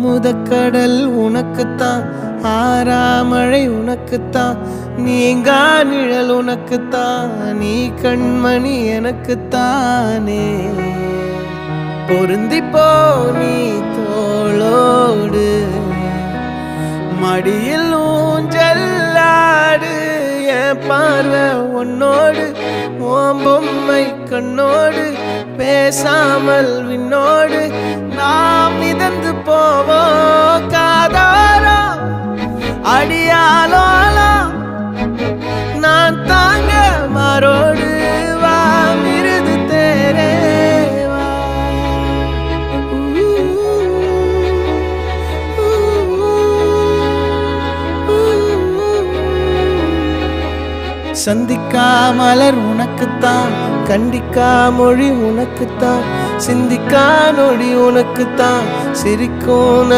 முதக்கடல் உனக்குத்தான், ஆறாமழை உனக்குத்தான், நீங்கா நிழல் உனக்குத்தான், நீ கண்மணி எனக்குத்தானே. பொருந்திப்போ நீ தோளோடு, மடியில் ஊஞ்சல்லாடு, என் பார்வை உன்னோடு, ஓம் பொம்மை கண்ணோடு, பேசாமல் விண்ணோடு நாம் மிதந்து போவோம். காதாரோ அடியாலோலோ நான் தாங்க மாறோடு, வா மிருது தேரே வா. சந்திக்கா மலர் உனக்குத்தான், கண்டிக்கா மொழி உனக்குத்தான், சிந்திக்கா நொடி உனக்குத்தான், சிரிக்கும்